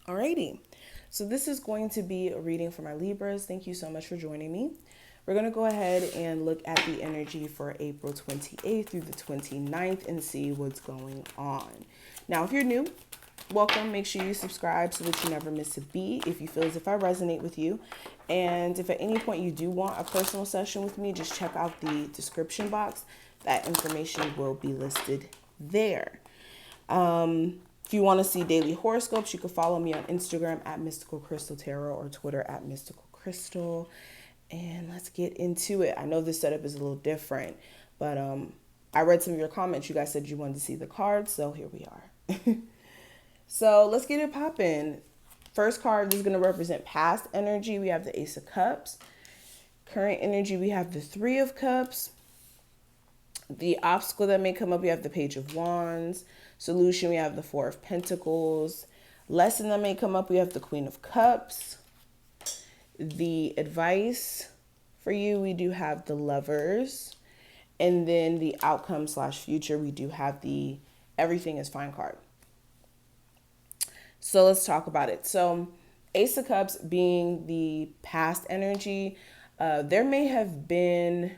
Alrighty, so this is going to be a reading for my Libras. Thank you so much for joining me. We're going to go ahead and look at the energy for April 28th through the 29th and see what's going on. Now, if you're new, welcome. Make sure you subscribe so that you never miss a beat if you feel as if I resonate with you. And if at any point you do want a personal session with me, just check out the description box. That information will be listed there. If you want to see daily horoscopes, you can follow me on Instagram at Mystical Crystal Tarot or Twitter at Mystical Crystal. And let's get into it. I know this setup is a little different, but I read some of your comments. You guys said you wanted to see the cards, so here we are. So let's get it popping. First card is going to represent past energy. We have the Ace of Cups. Current energy, we have the Three of Cups. The obstacle that may come up, we have the Page of Wands. Solution, we have the Four of Pentacles. Lesson that may come up, we have the Queen of Cups. The advice for you, we do have the Lovers. And then the outcome / future, we do have the Everything is Fine card. So let's talk about it. So Ace of Cups being the past energy, there may have been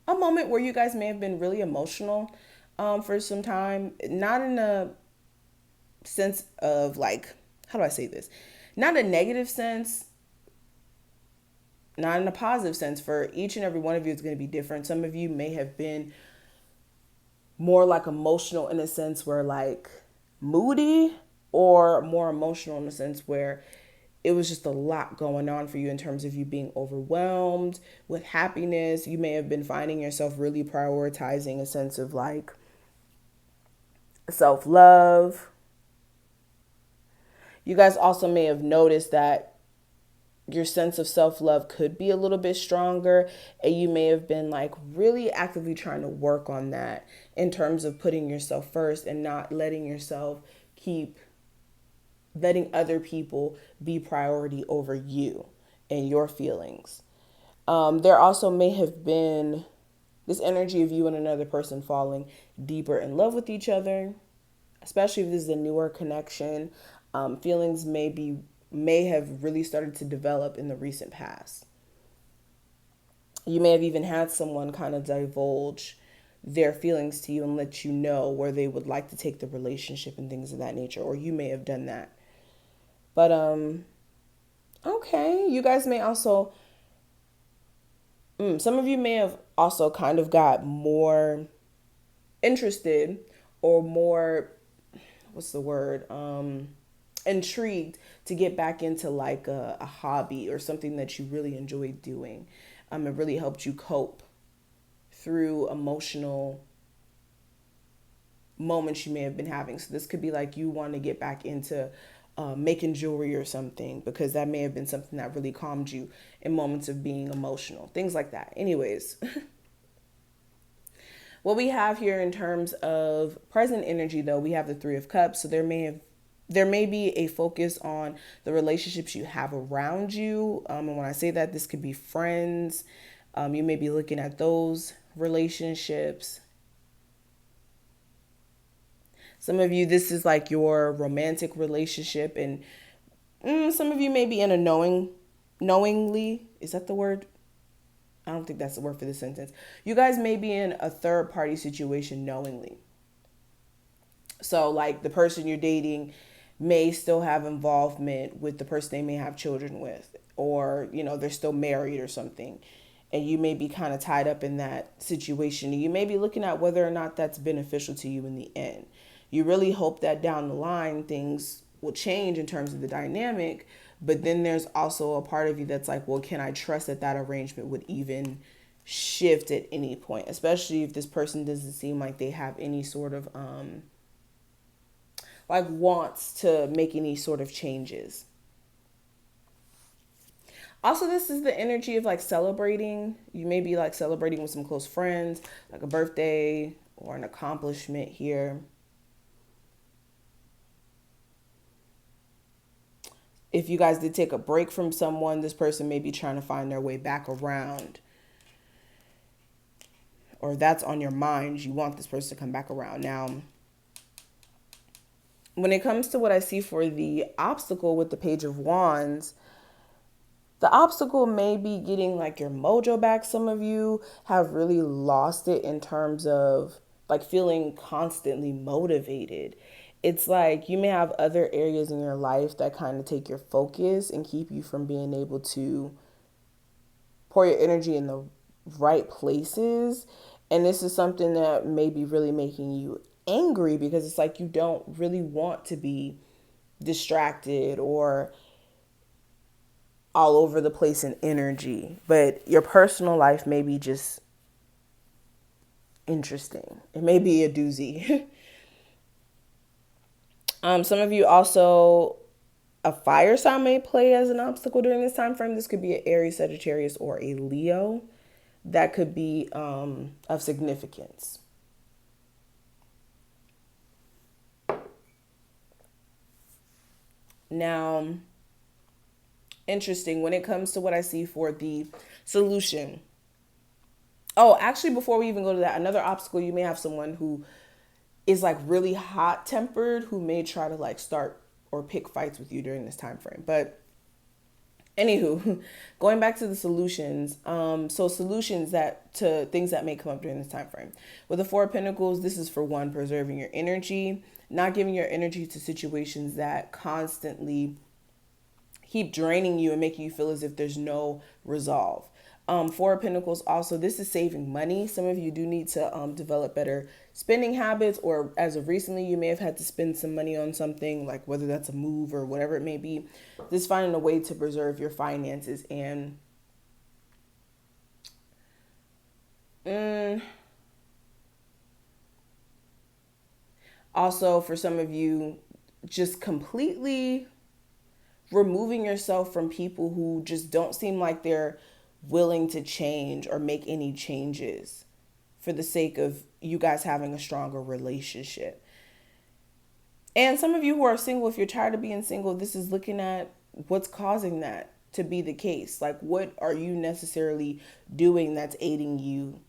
a moment where you guys may have been really emotional for some time. Not in a sense of like, how do I say this? Not a negative sense, not in a positive sense. For each and every one of you, it's going to be different. Some of you may have been more like emotional in a sense where like moody, or more emotional in a sense where it was just a lot going on for you in terms of you being overwhelmed with happiness. You may have been finding yourself really prioritizing a sense of like self-love. You guys also may have noticed that your sense of self-love could be a little bit stronger, and you may have been like really actively trying to work on that in terms of putting yourself first and not letting yourself keep letting other people be priority over you and your feelings. There also may have been this energy of you and another person falling deeper in love with each other, especially if this is a newer connection. Feelings may have really started to develop in the recent past. You may have even had someone kind of divulge their feelings to you and let you know where they would like to take the relationship and things of that nature, or you may have done that. But okay, you guys may also some of you may have also kind of got more interested, or more, what's the word, intrigued to get back into like a hobby or something that you really enjoyed doing. It really helped you cope through emotional moments you may have been having. So this could be like you want to get back into making jewelry or something, because that may have been something that really calmed you in moments of being emotional, things like that. Anyways, what we have here in terms of present energy, though, we have the Three of Cups. So there may be a focus on the relationships you have around you. And when I say that, this could be friends. You may be looking at those relationships. Some of you, this is like your romantic relationship, and some of you may be in a knowingly, is that the word? I don't think that's the word for this sentence. You guys may be in a third party situation knowingly. So like the person you're dating may still have involvement with the person they may have children with, or, they're still married or something. And you may be kind of tied up in that situation. You may be looking at whether or not that's beneficial to you in the end. You really hope that down the line things will change in terms of the dynamic. But then there's also a part of you that's like, well, can I trust that that arrangement would even shift at any point? Especially if this person doesn't seem like they have any sort of like wants to make any sort of changes. Also, this is the energy of like celebrating. You may be like celebrating with some close friends, like a birthday or an accomplishment here. If you guys did take a break from someone, this person may be trying to find their way back around. Or that's on your mind. You want this person to come back around. Now, When it comes to what I see for the obstacle with the Page of Wands, the obstacle may be getting like your mojo back. Some of you have really lost it in terms of like feeling constantly motivated. It's like you may have other areas in your life that kind of take your focus and keep you from being able to pour your energy in the right places. And this is something that may be really making you angry because it's like you don't really want to be distracted or all over the place in energy, but your personal life may be just interesting. It may be a doozy. Some of you also, a fire sign may play as an obstacle during this time frame. This could be an Aries, Sagittarius, or a Leo. That could be of significance. Now, interesting when it comes to what I see for the solution. Oh, actually, before we even go to that, another obstacle, you may have someone who is like really hot tempered who may try to like start or pick fights with you during this time frame. But anywho, going back to the solutions, so solutions that to things that may come up during this time frame. With the Four of Pentacles, this is for one, preserving your energy, not giving your energy to situations that constantly keep draining you and making you feel as if there's no resolve. Four of Pentacles also, this is saving money. Some of you do need to develop better spending habits, or as of recently, you may have had to spend some money on something, like whether that's a move or whatever it may be. This finding a way to preserve your finances. And also for some of you, just completely removing yourself from people who just don't seem like they're willing to change or make any changes for the sake of you guys having a stronger relationship. And some of you who are single, if you're tired of being single, this is looking at what's causing that to be the case. Like, what are you necessarily doing that's aiding you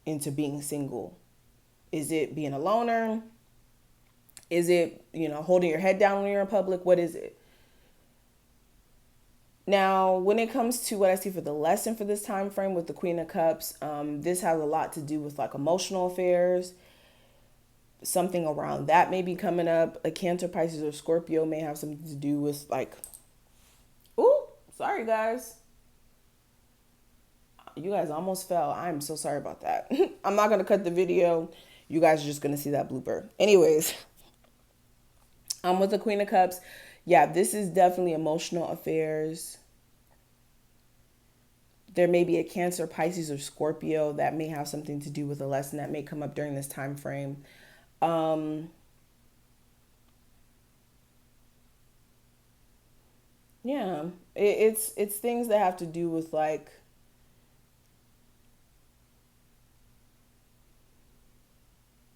into being single? Is it being a loner? Is it, holding your head down when you're in public? What is it? Now, when it comes to what I see for the lesson for this time frame with the Queen of Cups, this has a lot to do with like emotional affairs. Something around that may be coming up. A Cancer, Pisces, or Scorpio may have something to do with like, ooh, sorry guys. You guys almost fell. I'm so sorry about that. I'm not going to cut the video. You guys are just going to see that blooper. Anyways, with the Queen of Cups, yeah, this is definitely emotional affairs. There may be a Cancer, Pisces, or Scorpio that may have something to do with a lesson that may come up during this time frame. Yeah, it's things that have to do with like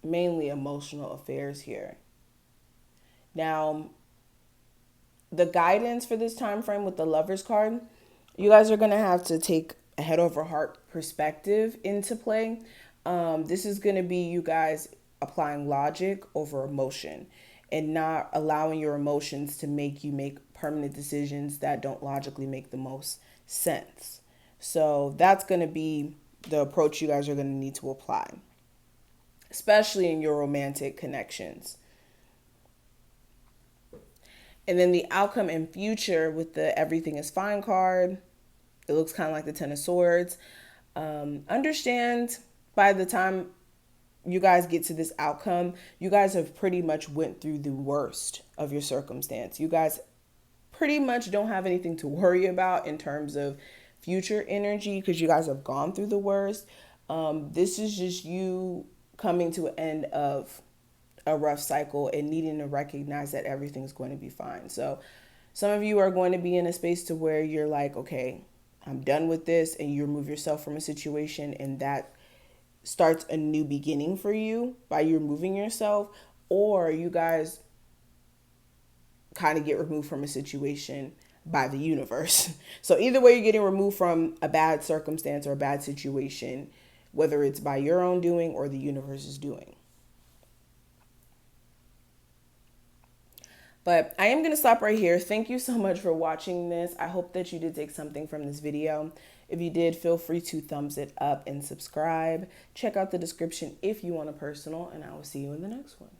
mainly emotional affairs here. Now, the guidance for this time frame with the Lovers card, you guys are going to have to take a head over heart perspective into play. This is going to be you guys applying logic over emotion and not allowing your emotions to make you make permanent decisions that don't logically make the most sense. So that's going to be the approach you guys are going to need to apply, especially in your romantic connections. And then the outcome and future with the Everything is Fine card. It looks kind of like the Ten of Swords. Understand by the time you guys get to this outcome, you guys have pretty much went through the worst of your circumstance. You guys pretty much don't have anything to worry about in terms of future energy because you guys have gone through the worst. This is just you coming to an end of a rough cycle and needing to recognize that everything's going to be fine. So some of you are going to be in a space to where you're like, okay, I'm done with this, and you remove yourself from a situation, and that starts a new beginning for you by you removing yourself. Or you guys kind of get removed from a situation by the universe. So either way, you're getting removed from a bad circumstance or a bad situation, whether it's by your own doing or the universe's doing. But I am going to stop right here. Thank you so much for watching this. I hope that you did take something from this video. If you did, feel free to thumbs it up and subscribe. Check out the description if you want a personal, and I will see you in the next one.